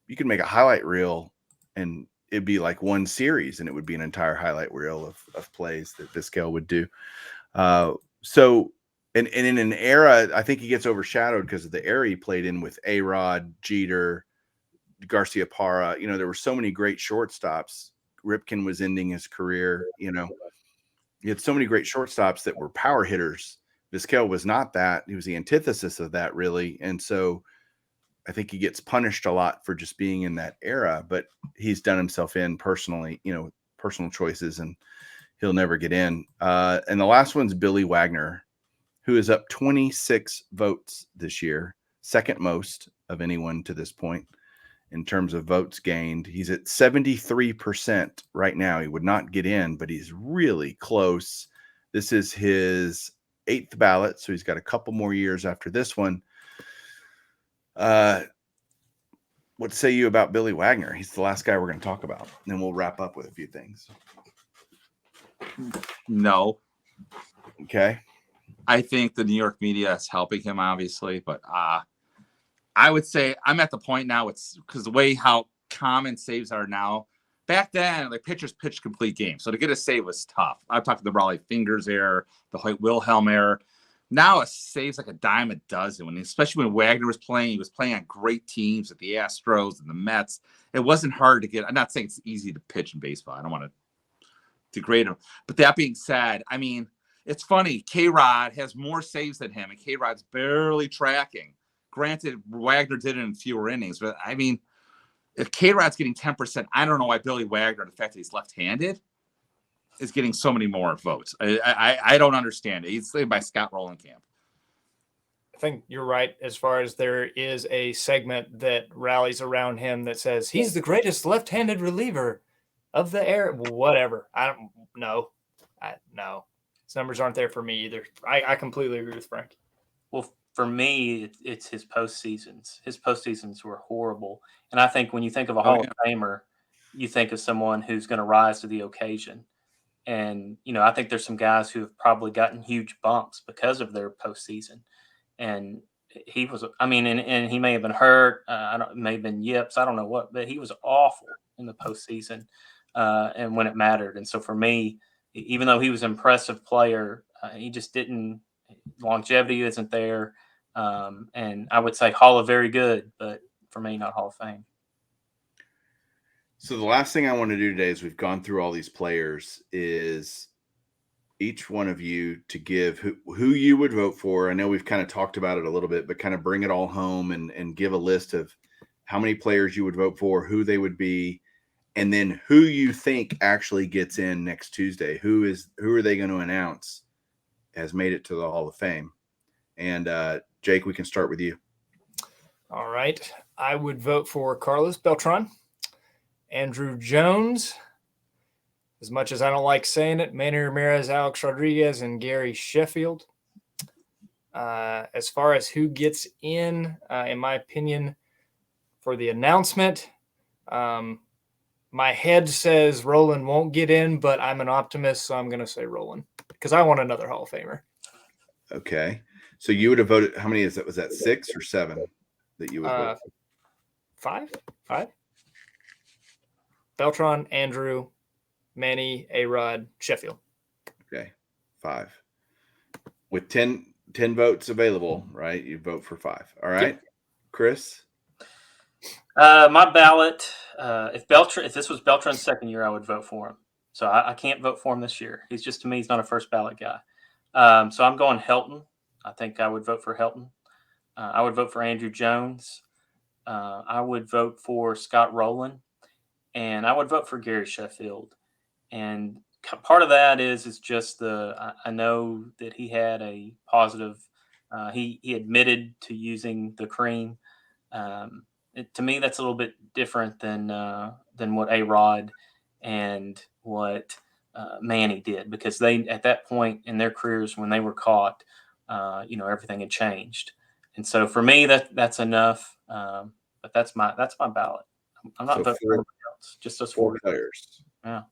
You could make a highlight reel and it'd be like one series and it would be an entire highlight reel of plays that Vizquel would do. So in an era, I think he gets overshadowed because of the era he played in with A-Rod, Jeter, Garcia Parra. There were so many great shortstops. Ripken was ending his career. You had so many great shortstops that were power hitters. Vizquel was not that. He was the antithesis of that, really. And so I think he gets punished a lot for just being in that era, but he's done himself in personally, personal choices, and he'll never get in. And the last one's Billy Wagner, who is up 26 votes this year, second most of anyone to this point in terms of votes gained. He's at 73% right now. He would not get in, but he's really close. This is his 8th ballot, so he's got a couple more years after this one. What say you about Billy Wagner? He's the last guy we're going to talk about, and then we'll wrap up with a few things. No. Okay. I think the New York media is helping him, obviously, but I would say I'm at the point now. It's because the way how common saves are now. Back then, like pitchers pitched complete games, so to get a save was tough. I'm talking the Raleigh Fingers error, the Hoyt Wilhelm error. Now a save's like a dime a dozen. Especially when Wagner was playing, he was playing on great teams at the Astros and the Mets. It wasn't hard to get. I'm not saying it's easy to pitch in baseball. I don't want to degrade him, but that being said, I mean, it's funny. K-Rod has more saves than him, and K-Rod's barely tracking. Granted, Wagner did it in fewer innings, but I mean, if K-Rod's getting 10%, I don't know why Billy Wagner, the fact that he's left-handed, is getting so many more votes. I don't understand it. He's played by Scott Rolenkamp. I think you're right as far as there is a segment that rallies around him that says he's the greatest left-handed reliever of the era. Whatever. I don't know. No. His numbers aren't there for me either. I completely agree with Frank. Well, for me, it's his postseasons. His postseasons were horrible. And I think when you think of a Hall of Famer, you think of someone who's going to rise to the occasion. And, I think there's some guys who have probably gotten huge bumps because of their postseason. And he was, and he may have been hurt. It may have been yips. I don't know what, but he was awful in the postseason and when it mattered. And so for me, even though he was an impressive player, he just didn't. Longevity isn't there. And I would say Hall of Very Good, but for me, not Hall of Fame. So the last thing I want to do today is we've gone through all these players is each one of you to give who you would vote for. I know we've kind of talked about it a little bit, but kind of bring it all home and give a list of how many players you would vote for, who they would be, and then who you think actually gets in next Tuesday. Who are they going to announce has made it to the Hall of Fame? And Jake, we can start with you. All right. I would vote for Carlos Beltran, Andruw Jones. As much as I don't like saying it, Manny Ramirez, Alex Rodriguez, and Gary Sheffield. As far as who gets in my opinion, for the announcement, my head says Rolen won't get in, but I'm an optimist, so I'm going to say Rolen because I want another Hall of Famer. Okay. So you would have voted, how many is that? Was that 6 or 7 that you would vote for? 5. Beltran, Andruw, Manny, A-Rod, Sheffield. Okay. 5. With 10 votes available, right? You vote for 5. All right. Yep. Chris? My ballot, if this was Beltran's second year, I would vote for him. So I can't vote for him this year. To me, he's not a first ballot guy. So I'm going Helton. I think I would vote for Helton. I would vote for Andruw Jones. I would vote for Scott Rolen. And I would vote for Gary Sheffield. And part of that is just I know that he had a positive, he admitted to using the cream. to me, that's a little bit different than what A-Rod and what Manny did, because they, at that point in their careers when they were caught, everything had changed. And so for me, that's enough. But that's my ballot. I'm not voting for anybody else. Just those four 4 players. Yeah.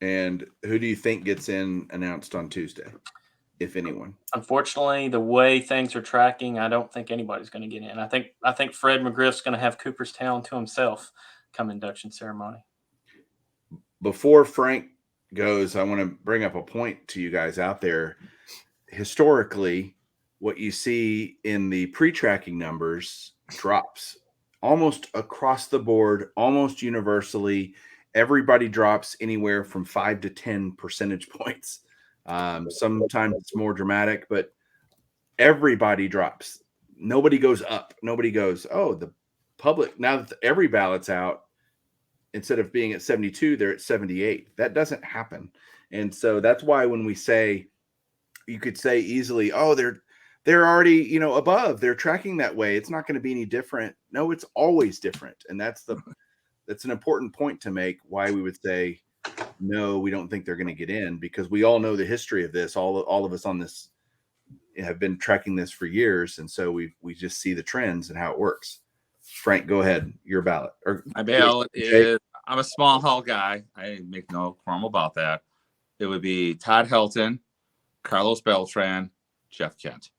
And who do you think gets in announced on Tuesday, if anyone? Unfortunately, the way things are tracking, I don't think anybody's going to get in. I think Fred McGriff's going to have Cooperstown to himself come induction ceremony. Before Frank goes, I want to bring up a point to you guys out there. Historically, what you see in the pre-tracking numbers drops almost across the board, almost universally. Everybody drops anywhere from 5 to 10 percentage points. Sometimes it's more dramatic, but everybody drops. Nobody goes up. Nobody goes, oh, the public, now that every ballot's out, instead of being at 72, they're at 78. That doesn't happen. And so that's why when we say, you could say easily, oh, they're already, above, they're tracking that way, it's not going to be any different. No, it's always different. And that's an important point to make, why we would say, no, we don't think they're going to get in, because we all know the history of this. All of us on this have been tracking this for years. And so we just see the trends and how it works. Frank, go ahead. Your ballot. My ballot is, I'm a small hall guy. I make no qualm about that. It would be Todd Helton, Carlos Beltran, Jeff Kent,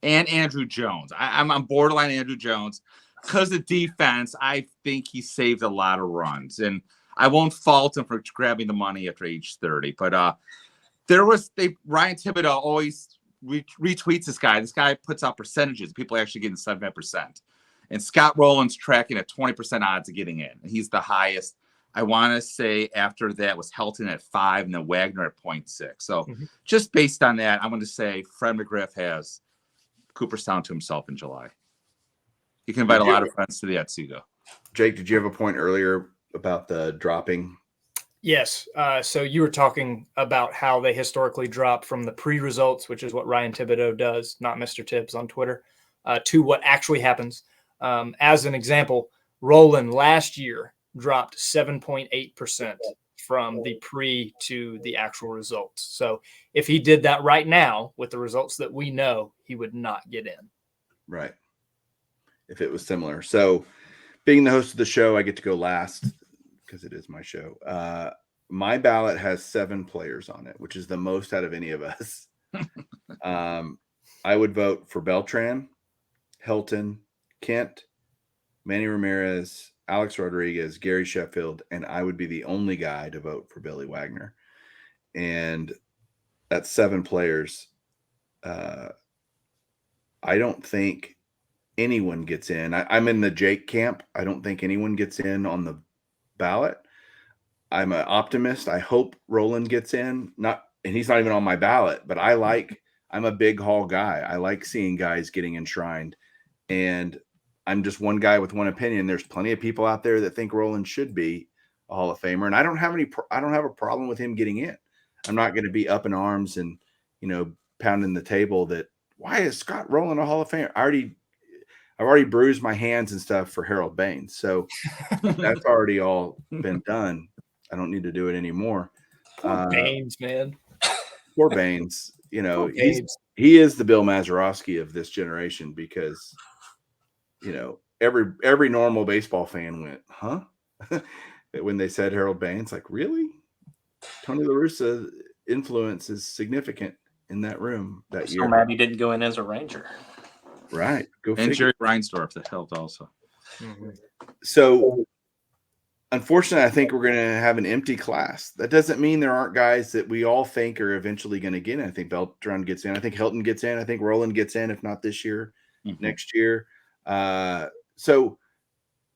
and Andruw Jones. I'm on borderline Andruw Jones because of defense. I think he saved a lot of runs, and I won't fault him for grabbing the money after age 30. But Ryan Thibodeau always retweets this guy. This guy puts out percentages. People are actually getting 75%. And Scott Rolen's tracking at 20% odds of getting in. He's the highest. I want to say after that was Helton at 5 and then Wagner at 0.6. So just based on that, I'm going to say Fred McGriff has Cooperstown to himself in July. He can invite a lot of friends to the Otsego. Jake, did you have a point earlier about the dropping? Yes. So you were talking about how they historically drop from the pre-results, which is what Ryan Thibodeau does, not Mr. Tibbs on Twitter, to what actually happens. As an example, Rolen last year dropped 7.8% from the pre to the actual results. So if he did that right now with the results that we know, he would not get in. Right. If it was similar. So being the host of the show, I get to go last because it is my show. My ballot has 7 players on it, which is the most out of any of us. I would vote for Beltran, Helton, Kent, Manny Ramirez, Alex Rodriguez, Gary Sheffield, and I would be the only guy to vote for Billy Wagner. And that's 7 players. I don't think anyone gets in. I'm in the Jake camp. I don't think anyone gets in on the ballot. I'm an optimist. I hope Rolen gets in. And he's not even on my ballot, but I'm a big hall guy. I like seeing guys getting enshrined. And I'm just one guy with one opinion. There's plenty of people out there that think Rolen should be a Hall of Famer, and I don't have a problem with him getting in. I'm not going to be up in arms and pounding the table that why is Scott Rolen a Hall of Famer? I've already bruised my hands and stuff for Harold Baines, so that's already all been done. I don't need to do it anymore. Poor Baines, man. Poor Baines. He is the Bill Mazeroski of this generation because. Every normal baseball fan went, huh? When they said Harold Baines, like, really? Tony La Russa influence is significant in that room that year. So mad he didn't go in as a Ranger. Right. Go and Jerry Reinsdorf that helped also. Mm-hmm. So, unfortunately, I think we're going to have an empty class. That doesn't mean there aren't guys that we all think are eventually going to get in. I think Beltran gets in. I think Helton gets in. I think Rolen gets in, if not this year, next year. So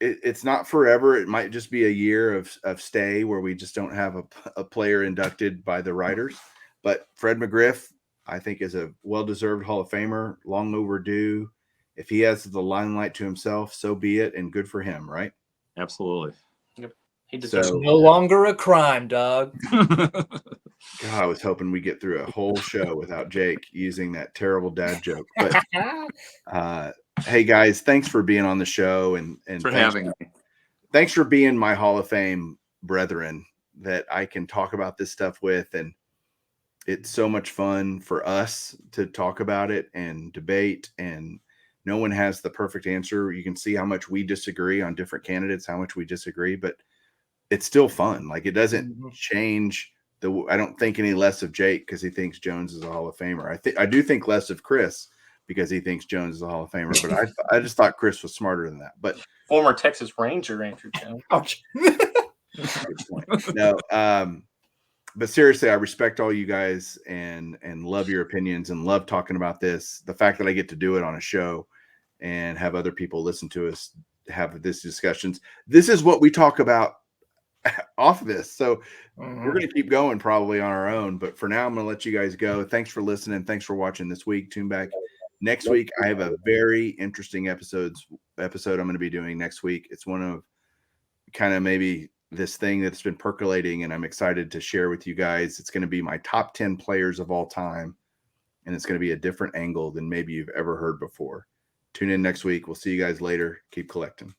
it's not forever. It might just be a year of stay where we just don't have a player inducted by the writers. But Fred McGriff, I think, is a well-deserved Hall of Famer, long overdue. If he has the limelight to himself, so be it, and good for him, right? Absolutely. Yep. He deserves no longer a crime, dog. God, I was hoping we get through a whole show without Jake using that terrible dad joke. But hey, guys, thanks for being on the show, and for thanks, having me. thanks for being my Hall of Fame brethren that I can talk about this stuff with. And it's so much fun for us to talk about it and debate, and no one has the perfect answer. You can see how much we disagree on different candidates, how much we disagree, but it's still fun. Like, it doesn't change I don't think any less of Jake because he thinks Jones is a Hall of Famer. I do think less of Chris because he thinks Jones is a Hall of Famer, but I just thought Chris was smarter than that. But Former Texas Ranger Andruw Jones. Ouch. good point. No, but seriously, I respect all you guys and love your opinions and love talking about this. The fact that I get to do it on a show and have other people listen to us have these discussions. This is what we talk about off of this. So we're going to keep going probably on our own. But for now, I'm going to let you guys go. Thanks for listening. Thanks for watching this week. Tune back next week. I have a very interesting episode I'm going to be doing next week. It's one of kind of maybe this thing that's been percolating, and I'm excited to share with you guys. It's going to be my top 10 players of all time, and it's going to be a different angle than maybe you've ever heard before. Tune in next week. We'll see you guys later. Keep collecting.